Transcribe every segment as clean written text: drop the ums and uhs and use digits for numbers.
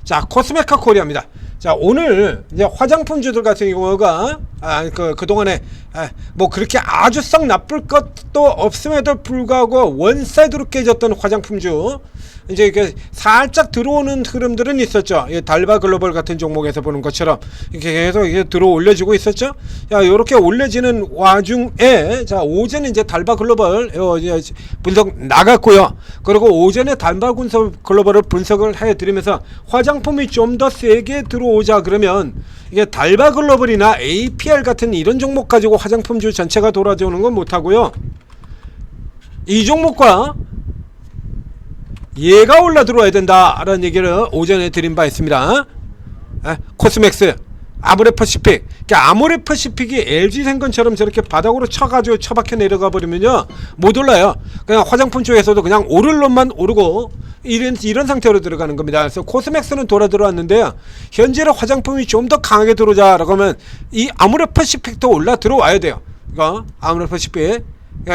자, 코스메카 코리아입니다. 자, 오늘 이제 화장품주들 같은 경우가 그동안에 뭐 그렇게 아주 썩 나쁠 것도 없음에도 불구하고 원사이드로 깨졌던 화장품주, 이제 이렇게 살짝 들어오는 흐름들은 있었죠. 달바 글로벌 같은 종목에서 보는 것처럼 이렇게 계속 이게 들어 올려지고 있었죠. 자, 이렇게 올려지는 와중에, 자, 오전에 이제 달바 글로벌 분석 나갔고요. 그리고 오전에 달바 글로벌을 분석을 해드리면서 화장품이 좀 더 세게 들어오자 그러면 이게 달바 글로벌이나 APR 같은 이런 종목 가지고 화장품주 전체가 돌아오는 건 못하고요. 이 종목과 얘가 올라 들어와야 된다라는 얘기를 오전에 드린 바 있습니다. 코스맥스, 아모레퍼시픽. 그러니까 아모레퍼시픽이 LG생건처럼 저렇게 바닥으로 쳐가지고 처박혀 내려가 버리면요 못 올라요. 그냥 화장품 쪽에서도 그냥 오를 놈만 오르고 이런 상태로 들어가는 겁니다. 그래서 코스맥스는 돌아 들어왔는데요, 현재는 화장품이 좀 더 강하게 들어오자라고 하면 이 아모레퍼시픽도 올라 들어와야 돼요. 이거 아모레퍼시픽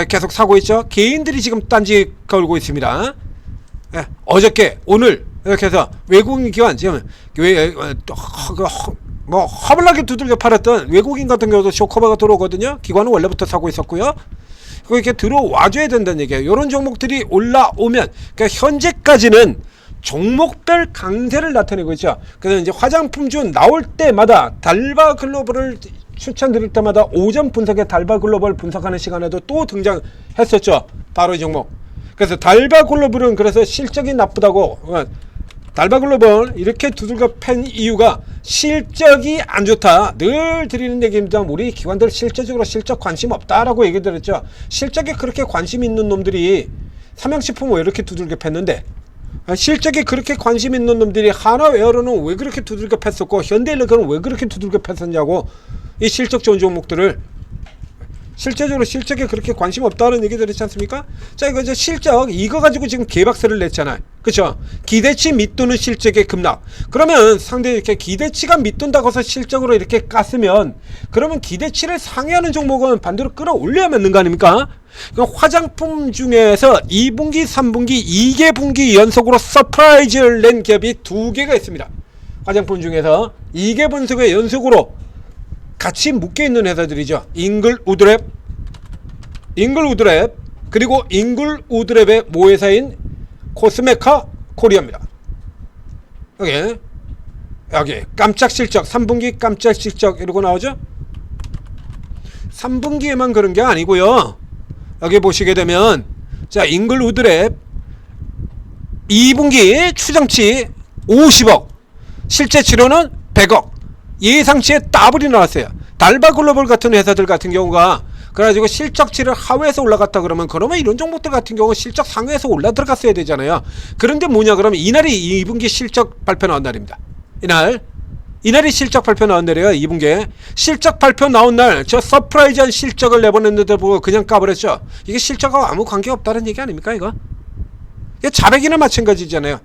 계속 사고 있죠. 개인들이 지금 딴지 걸고 있습니다. 어저께 오늘 이렇게 해서 외국인 기관, 지금 뭐 허블나게 두들겨 팔았던 외국인 같은 경우도 쇼커버가 들어오거든요. 기관은 원래부터 사고 있었고요. 이렇게 들어와줘야 된다는 얘기예요. 이런 종목들이 올라오면, 그러니까 현재까지는 종목별 강세를 나타내고 있죠. 그래서 이제 화장품주 나올 때마다 달바 글로벌을 추천드릴 때마다 오전 분석에 달바 글로벌 분석하는 시간에도 또 등장했었죠. 바로 이 종목. 그래서 달바 글로벌은 그래서 실적이 나쁘다고, 달바 글로벌 이렇게 두들겨 팬 이유가 실적이 안 좋다 늘 드리는 얘기입니다. 우리 기관들 실제적으로 실적 관심 없다라고 얘기 드렸죠. 실적에 그렇게 관심 있는 놈들이 삼양식품 왜 이렇게 두들겨 팼는데, 실적에 그렇게 관심 있는 놈들이 하나웨어로는 왜 그렇게 두들겨 팼었고 현대일렉은 왜 그렇게 두들겨 팼었냐고. 이 실적 좋은 종목들을 실제적으로 실적에 그렇게 관심 없다는 얘기 들었지 않습니까? 자, 이거 이제 실적 이거 가지고 지금 개박세를 냈잖아요. 그쵸? 기대치 밑도는 실적의 급락. 그러면 상대 이렇게 기대치가 밑돈다고 해서 실적으로 이렇게 깠으면, 그러면 기대치를 상회하는 종목은 반대로 끌어올려야 맞는 거 아닙니까? 그러니까 화장품 중에서 2분기, 3분기, 2개 분기 연속으로 서프라이즈를 낸 기업이 2개가 있습니다. 화장품 중에서 2개 분석의 연속으로 같이 묶여있는 회사들이죠. 잉글우드랩, 그리고 잉글우드랩의 모회사인 코스메카 코리아입니다. 여기 깜짝 실적, 3분기 깜짝 실적 이러고 나오죠. 3분기에만 그런 게 아니고요. 여기 보시게 되면, 자, 잉글우드랩 2분기 추정치 50억, 실제 치료는 100억, 예상치에 더블이 나왔어요. 달바 글로벌 같은 회사들 같은 경우가 그래가지고 실적치를 하회에서 올라갔다 그러면 이런 종목들 같은 경우 실적 상회에서 올라 들어갔어야 되잖아요. 그런데 뭐냐 그러면 이날이 2분기 실적 발표 나온 날입니다. 이날이 실적 발표 나온 날이에요. 2분기 실적 발표 나온 날 저 서프라이즈한 실적을 내보냈는데 보고 그냥 까버렸죠. 이게 실적하고 아무 관계 없다는 얘기 아닙니까 이거? 이게 자백이나 마찬가지잖아요.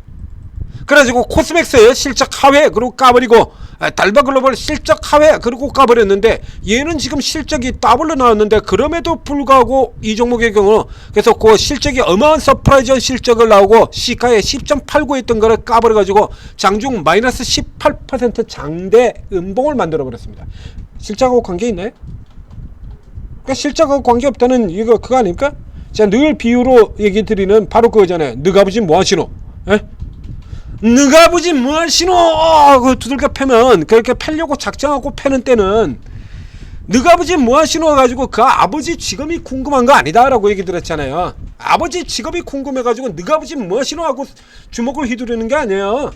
그래가지고 코스맥스의 실적 하회 그리고 까버리고, 달바 글로벌 실적 하회 그리고 까버렸는데, 얘는 지금 실적이 더블로 나왔는데 그럼에도 불구하고 이 종목의 경우 그래서 그 실적이 어마어마한 서프라이즈한 실적을 나오고 시가에 10.89 했던 거를 까버려가지고 장중 마이너스 18% 장대 음봉을 만들어 버렸습니다. 실적하고 관계 있나요? 그러니까 실적하고 관계 없다는 이거 그거 아닙니까? 제가 늘 비유로 얘기 드리는 바로 그거잖아요. 너가 아버지 뭐하시노? 너가 아버지 뭐하시노? 그 두들겨 패면, 그렇게 패려고 작정하고 패는 때는 너가 아버지 뭐하시노 해가지고 그 아버지 직업이 궁금한 거 아니다 라고 얘기 들었잖아요. 아버지 직업이 궁금해가지고 너가 아버지 뭐하시노 하고 주먹을 휘두르는 게 아니에요.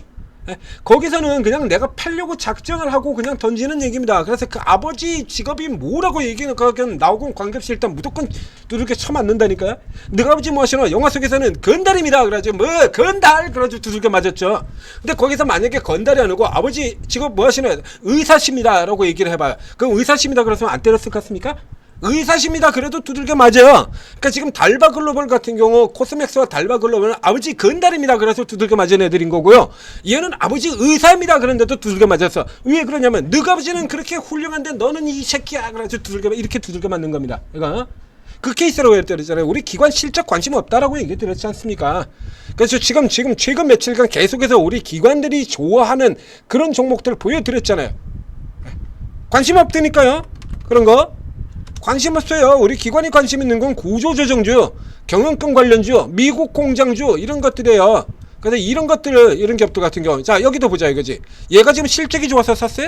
거기서는 그냥 내가 패려고 작정을 하고 그냥 던지는 얘기입니다. 그래서 그 아버지 직업이 뭐라고 얘기는 그냥 나오고 관계없이 일단 무조건 두들겨 쳐맞는다니까요. 너가 아버지 뭐 하시노? 영화 속에서는 건달입니다. 그래가지고 뭐 건달 그래가지고 두들겨 맞았죠. 근데 거기서 만약에 건달이 아니고 아버지 직업 뭐 하시노? 의사십니다 라고 얘기를 해봐요. 그럼 의사십니다 그랬으면 안 때렸을 것 같습니까? 의사십니다 그래도 두들겨 맞아요. 그러니까 지금 달바 글로벌 같은 경우 코스맥스와 달바 글로벌은 아버지 건달입니다 그래서 두들겨 맞은 애들인 거고요. 얘는 아버지 의사입니다 그런데도 두들겨 맞았어. 왜 그러냐면 너가 아버지는 그렇게 훌륭한데 너는 이 새끼야 그래서 두들겨 이렇게 두들겨 맞는 겁니다. 이거 그 케이스라고 했잖아요. 우리 기관 실적 관심 없다라고 얘기 드렸지 않습니까? 그래서 지금 최근 며칠간 계속해서 우리 기관들이 좋아하는 그런 종목들을 보여드렸잖아요. 관심 없다니까요. 그런 거 관심 없어요. 우리 기관이 관심 있는 건 구조조정주, 경영권 관련주, 미국 공장주 이런 것들이에요. 그래서 이런 기업들 같은 경우, 자 여기도 보자 이거지. 얘가 지금 실적이 좋아서 샀어요?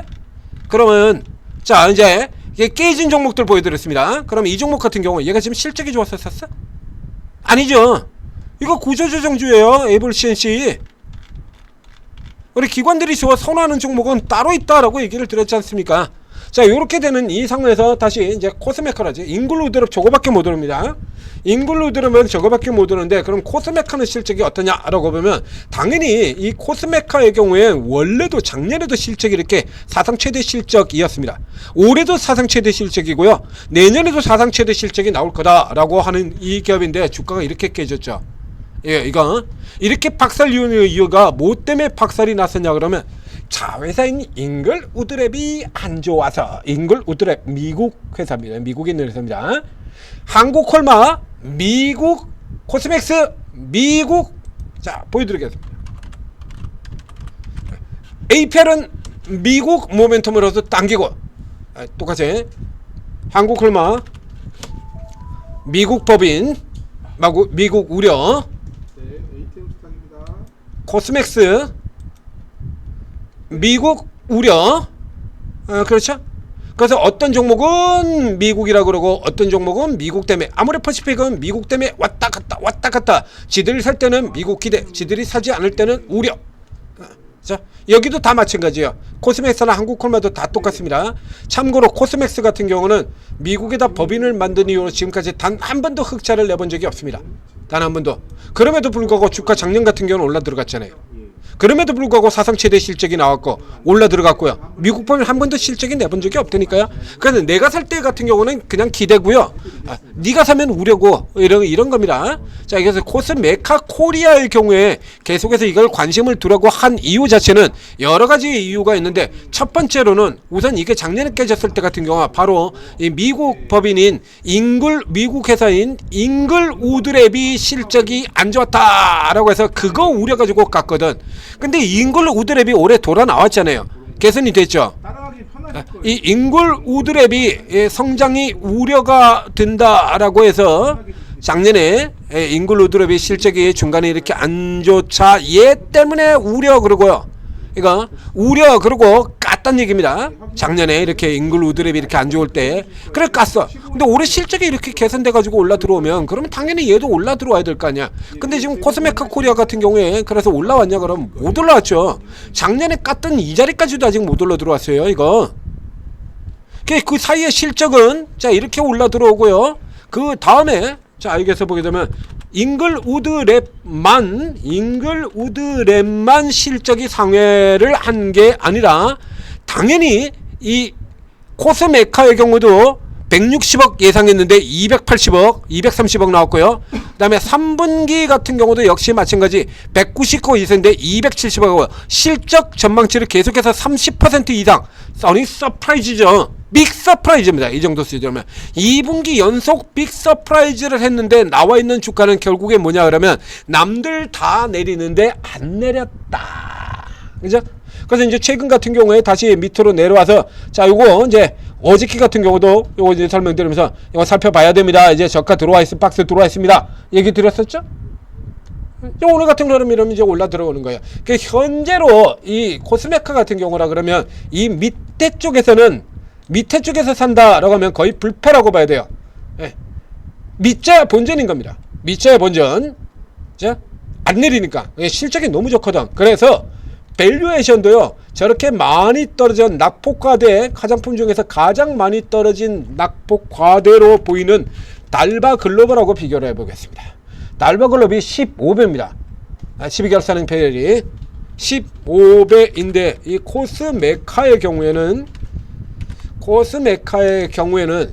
그러면 자 이제 깨진 종목들 보여드렸습니다. 그럼 이 종목 같은 경우 얘가 지금 실적이 좋아서 샀어? 아니죠. 이거 구조조정주예요. 에이블 CNC. 우리 기관들이 선호하는 종목은 따로 있다라고 얘기를 드렸지 않습니까? 자, 요렇게 되는 이 상황에서 다시 이제 코스메카라지. 잉글우드럽 저거밖에 못 오릅니다. 잉글우드럽은 저거밖에 못 오는데, 그럼 코스메카는 실적이 어떠냐라고 보면, 당연히 이 코스메카의 경우에 원래도 작년에도 실적이 이렇게 사상 최대 실적이었습니다. 올해도 사상 최대 실적이고요. 내년에도 사상 최대 실적이 나올 거다라고 하는 이 기업인데, 주가가 이렇게 깨졌죠. 예, 이거 이렇게 박살 이유가 뭐 때문에 박살이 났었냐 그러면, 자회사인 잉글우드랩이 안 좋아서. 잉글우드랩 미국 회사입니다. 미국에 있는 회사입니다. 한국 콜마 미국, 코스맥스 미국. 자 보여드리겠습니다. APR은 미국 모멘텀으로서 당기고, 똑같이 한국 콜마 미국 법인 미국 우려, 코스맥스 미국 우려. 그렇죠? 그래서 어떤 종목은 미국이라 그러고 어떤 종목은 미국 때문에, 아모레퍼시픽은 미국 때문에 왔다 갔다 지들이 살 때는 미국 기대, 지들이 사지 않을 때는 우려. 자, 여기도 다 마찬가지예요. 코스맥스나 한국콜마도 다 똑같습니다. 참고로 코스맥스 같은 경우는 미국에다 법인을 만든 이후로 지금까지 단 한 번도 흑자를 내본 적이 없습니다. 단 한 번도. 그럼에도 불구하고 주가 작년 같은 경우는 올라 들어갔잖아요. 그럼에도 불구하고 사상 최대 실적이 나왔고 올라 들어갔고요. 미국 법인 한 번도 실적이 내본 적이 없다니까요. 그래서 내가 살 때 같은 경우는 그냥 기대고요. 네가 사면 우려고 이런 겁니다. 자, 그래서 코스메카 코리아의 경우에 계속해서 이걸 관심을 두라고 한 이유 자체는 여러 가지 이유가 있는데, 첫 번째로는 우선 이게 작년에 깨졌을 때 같은 경우가 바로 이 미국 법인인 미국 회사인 잉글우드랩이 실적이 안 좋았다라고 해서 그거 우려가지고 갔거든. 근데 잉글우드랩이 올해 돌아 나왔잖아요. 개선이 됐죠. 이 잉글우드랩이 성장이 우려가 된다라고 해서 작년에 잉글우드랩이 실적이 중간에 이렇게 안 좋자 얘 때문에 우려 그러고요. 이거 우려 그러고 깠단 얘기입니다. 작년에 이렇게 잉글우드랩이 이렇게 안 좋을 때 그래 깠어. 근데 올해 실적이 이렇게 개선돼 가지고 올라 들어오면 그러면 당연히 얘도 올라 들어와야 될 거 아니야. 근데 지금 코스메카 코리아 같은 경우에 그래서 올라왔냐 그러면 못 올라왔죠. 작년에 깠던 이 자리까지도 아직 못 올라 들어왔어요. 이거 그 사이에 실적은 자 이렇게 올라 들어오고요. 그 다음에 자 여기서 보게 되면 잉글우드랩만 실적이 상회를 한 게 아니라 당연히 이 코스메카의 경우도 160억 예상했는데 280억, 230억 나왔고요. 그 다음에 3분기 같은 경우도 역시 마찬가지 190억 예상인데 270억. 실적 전망치를 계속해서 30% 이상. 써니 서프라이즈죠. 빅 서프라이즈입니다. 이 정도 수준이면 2분기 연속 빅 서프라이즈를 했는데 나와 있는 주가는 결국에 뭐냐 그러면 남들 다 내리는데 안 내렸다. 그죠? 그래서 이제 최근 같은 경우에 다시 밑으로 내려와서 자 요거 이제 어저께 같은 경우도 요거 이제 설명드리면서 이거 살펴봐야 됩니다. 이제 저가 들어와 있습니다. 박스 들어와 있습니다. 얘기 드렸었죠? 오늘 같은 경우는 이제 올라 들어오는 거예요. 그 현재로 이 코스메카 같은 경우라 그러면 이 밑에 쪽에서 산다라고 하면 거의 불패라고 봐야 돼요. 예. 밑자야 본전인 겁니다. 밑자야 본전. 자, 안 내리니까 실적이 너무 좋거든. 그래서 밸류에이션도요 저렇게 많이 떨어진 낙폭과대, 화장품 중에서 가장 많이 떨어진 낙폭과대로 보이는 달바글로벌하고 비교를 해보겠습니다. 달바글로벌이 15배입니다. 12개월 배율이 15배인데 이 코스메카의 경우에는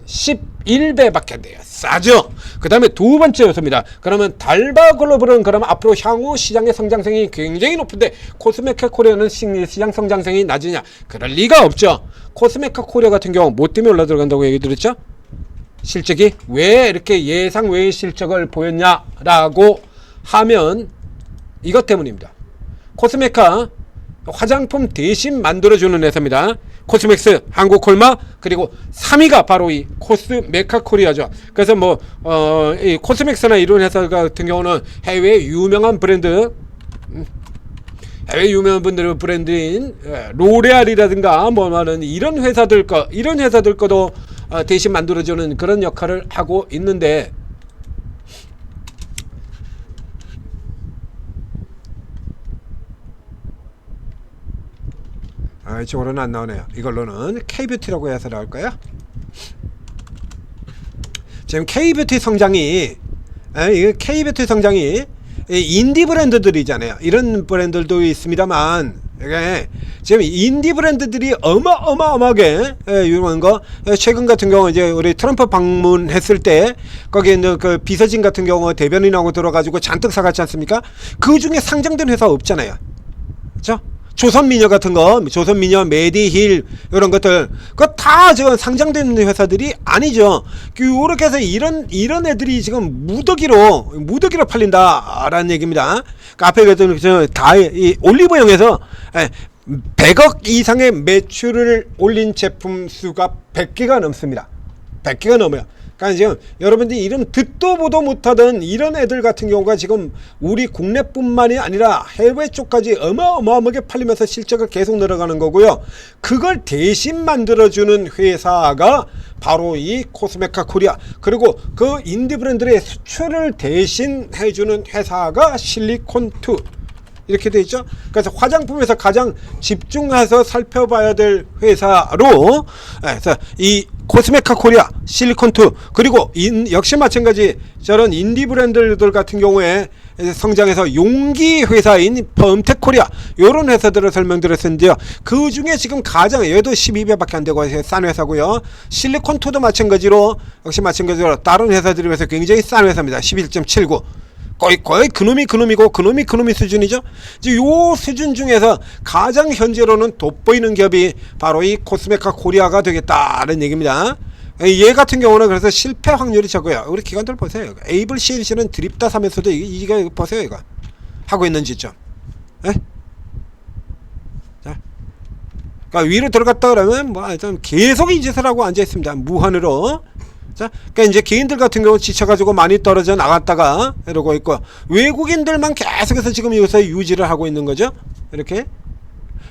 11배밖에 안 돼요. 싸죠? 그 다음에 두 번째 요소입니다. 그러면 달바글로벌은 그러면 앞으로 향후 시장의 성장성이 굉장히 높은데 코스메카 코리아는 시장 성장성이 낮으냐? 그럴 리가 없죠. 코스메카 코리아 같은 경우 뭐 때문에 올라 들어간다고 얘기 드렸죠? 실적이 왜 이렇게 예상 외의 실적을 보였냐라고 하면 이것 때문입니다. 코스메카 화장품 대신 만들어주는 회사입니다. 코스맥스, 한국콜마, 그리고 3위가 바로 이 코스메카 코리아죠. 그래서 이 코스맥스나 이런 회사 같은 경우는 해외 유명한 브랜드, 해외 유명한 분들의 브랜드인 로레알이라든가 많은 이런 회사들 거도 대신 만들어주는 그런 역할을 하고 있는데, 이쪽으로는 안 나오네요. 이걸로는 K뷰티라고 해서 나올까요? 지금 K뷰티 성장이 인디 브랜드들이잖아요. 이런 브랜드들도 있습니다만, 이게 지금 인디 브랜드들이 어마어마하게 유명한 거, 최근 같은 경우 이제 우리 트럼프 방문했을 때 거기에 있는 그 비서진 같은 경우 대변인하고 들어가지고 잔뜩 사갔지 않습니까? 그 중에 상장된 회사 없잖아요. 그렇죠? 조선미녀 같은 거, 조선미녀, 메디힐 이런 것들, 그거 다 지금 상장된 회사들이 아니죠. 요렇게 해서 이런 애들이 지금 무더기로 팔린다라는 얘기입니다. 앞에 그랬던 다 이 올리브영에서 100억 이상의 매출을 올린 제품 수가 100개가 넘습니다. 100개가 넘어요. 그러니까 지금 여러분들이 이름 듣도 보도 못하던 이런 애들 같은 경우가 지금 우리 국내뿐만이 아니라 해외 쪽까지 어마어마하게 팔리면서 실적을 계속 늘어가는 거고요. 그걸 대신 만들어주는 회사가 바로 이 코스메카 코리아, 그리고 그 인디 브랜드의 수출을 대신 해주는 회사가 실리콘2 이렇게 돼 있죠. 그래서 화장품에서 가장 집중해서 살펴봐야 될 회사로, 그래서 이 코스메카 코리아, 실리콘2, 그리고 역시 마찬가지 저런 인디 브랜드들 같은 경우에 성장해서 용기 회사인 펌텍 코리아, 요런 회사들을 설명드렸었는데요. 그 중에 지금 가장, 얘도 12배밖에 안 되고 싼 회사고요. 실리콘2도 역시 마찬가지로 다른 회사들에 비해서 굉장히 싼 회사입니다. 11.79. 거의 그놈이 수준이죠. 이제 요 수준 중에서 가장 현재로는 돋보이는 기업이 바로 이 코스메카 코리아가 되겠다는 얘기입니다. 얘 같은 경우는 그래서 실패 확률이 적어요. 우리 기관들 보세요. 에이블 CNC는 드립다 사면서도 이게 보세요, 이거 하고 있는지 좀. 자, 그러니까 위로 들어갔다 그러면 좀 계속 이 짓을 하고 앉아 있습니다. 무한으로. 자, 그러니까 이제 개인들 같은 경우 지쳐가지고 많이 떨어져 나갔다가 이러고 있고, 외국인들만 계속해서 지금 여기서 유지를 하고 있는 거죠. 이렇게.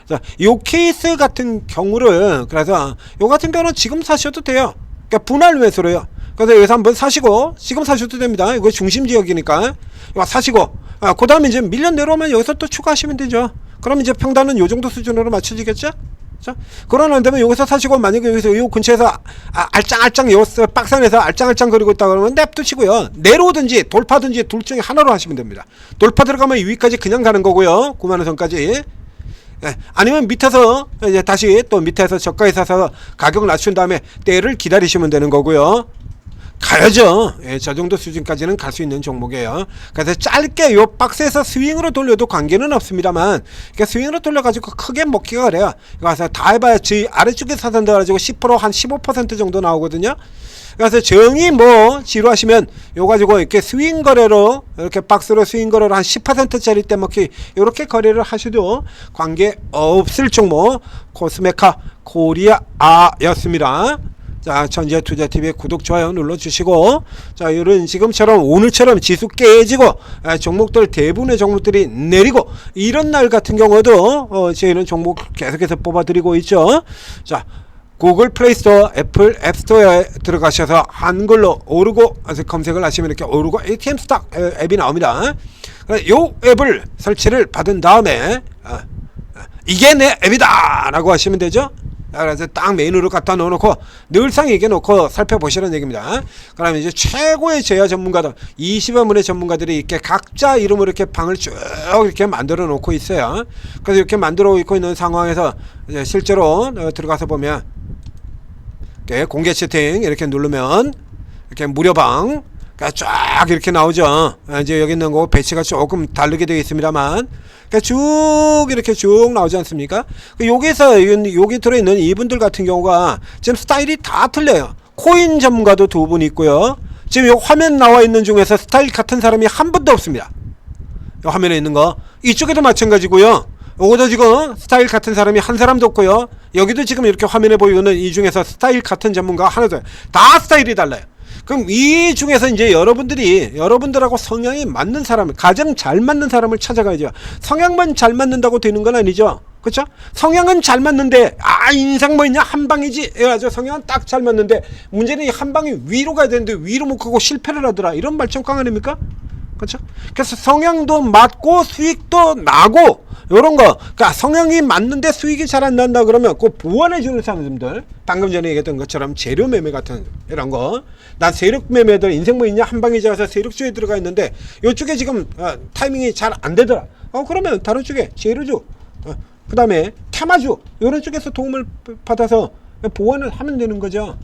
자, 요 케이스 같은 경우를, 그래서 요 같은 경우는 지금 사셔도 돼요. 그러니까 분할 매수로요. 그래서 여기서 한번 사시고 지금 사셔도 됩니다. 이거 중심 지역이니까 이거 사시고, 그 다음에 이제 밀려 내려오면 여기서 또 추가하시면 되죠. 그럼 이제 평단은 요 정도 수준으로 맞춰지겠죠. 그러는 다음에 여기서 사시고, 만약에 여기서 요 근처에서 알짱알짱 요 박스안에서 알짱알짱 거리고 있다 그러면 냅두시고요. 내려오든지 돌파든지 둘 중에 하나로 하시면 됩니다. 돌파 들어가면 위까지 그냥 가는 거고요. 9만원 선까지. 아니면 밑에서 이제 다시 또 밑에서 저가에 사서 가격 낮춘 다음에 때를 기다리시면 되는 거고요. 가야죠. 저 정도 수준까지는 갈 수 있는 종목이에요. 그래서 짧게 요 박스에서 스윙으로 돌려도 관계는 없습니다만, 그러니까 스윙으로 돌려가지고 크게 먹기가 그래요. 그래서 다 해봐야 아래쪽에 사선돼 가지고 10% 한 15% 정도 나오거든요. 그래서 정이 지루하시면 요 가지고 이렇게 스윙 거래로, 이렇게 박스로 스윙 거래로 한 10%짜리 떼먹기 요렇게 거래를 하셔도 관계 없을 종목 코스메카 코리아였습니다. 자, 천재투자TV의 구독, 좋아요 눌러주시고, 자, 이런 지금처럼 오늘처럼 지수 깨지고 종목들 대부분의 종목들이 내리고 이런 날 같은 경우도 저희는 종목 계속해서 뽑아드리고 있죠. 자, 구글 플레이스토어, 애플 앱스토어에 들어가셔서 한글로 오르고 검색을 하시면 이렇게 오르고 ATM 스탁 앱이 나옵니다. 요 앱을 설치를 받은 다음에 이게 내 앱이다 라고 하시면 되죠. 그래서 딱 메뉴로 갖다 넣어놓고 늘상 얘기해 놓고 살펴보시라는 얘기입니다. 그러면 이제 최고의 제야 전문가들 20여 분의 전문가들이 이렇게 각자 이름으로 이렇게 방을 쭉 이렇게 만들어 놓고 있어요. 그래서 이렇게 만들어 있고 있는 상황에서 이제 실제로 들어가서 보면 이렇게 공개 채팅 이렇게 누르면 이렇게 무료방 쫙 이렇게 나오죠. 이제 여기 있는 거 배치가 조금 다르게 되어 있습니다만, 쭉 이렇게 쭉 나오지 않습니까? 여기서 여기 들어있는 이분들 같은 경우가 지금 스타일이 다 틀려요. 코인 전문가도 두 분 있고요. 지금 이 화면 나와 있는 중에서 스타일 같은 사람이 한 분도 없습니다. 이 화면에 있는 거 이쪽에도 마찬가지고요. 요거도 지금 스타일 같은 사람이 한 사람도 없고요. 여기도 지금 이렇게 화면에 보이는 이 중에서 스타일 같은 전문가 하나도 다 스타일이 달라요. 그럼 이 중에서 이제 여러분들하고 성향이 맞는 사람을, 가장 잘 맞는 사람을 찾아가야죠. 성향만 잘 맞는다고 되는 건 아니죠. 그렇죠? 성향은 잘 맞는데 인상 뭐 있냐, 한 방이지. 해가지고 성향은 딱 잘 맞는데 문제는 이 한 방이 위로 가야 되는데 위로 못 가고 실패를 하더라. 이런 말총깡 아닙니까? 그렇죠? 그래서 성향도 맞고 수익도 나고 요런 거, 그러니까 성향이 맞는데 수익이 잘 안 난다 그러면 그 보완해 주는 사람들, 방금 전에 얘기했던 것처럼 재료 매매 같은 이런 거, 난 세력 매매들 인생 뭐 있냐, 한 방에 잡아서 세력주에 들어가 있는데 요쪽에 지금 타이밍이 잘 안 되더라. 그러면 다른 쪽에 재료주, 그 다음에 테마주 요런 쪽에서 도움을 받아서 보완을 하면 되는 거죠.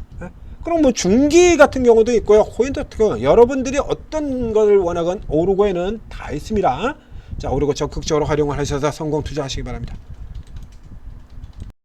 그럼 뭐 중기 같은 경우도 있고요. 코인도 있고, 여러분들이 어떤 걸 원하건 오르고에는 다 있습니다. 자, 오르고 적극적으로 활용을 하셔서 성공 투자하시기 바랍니다.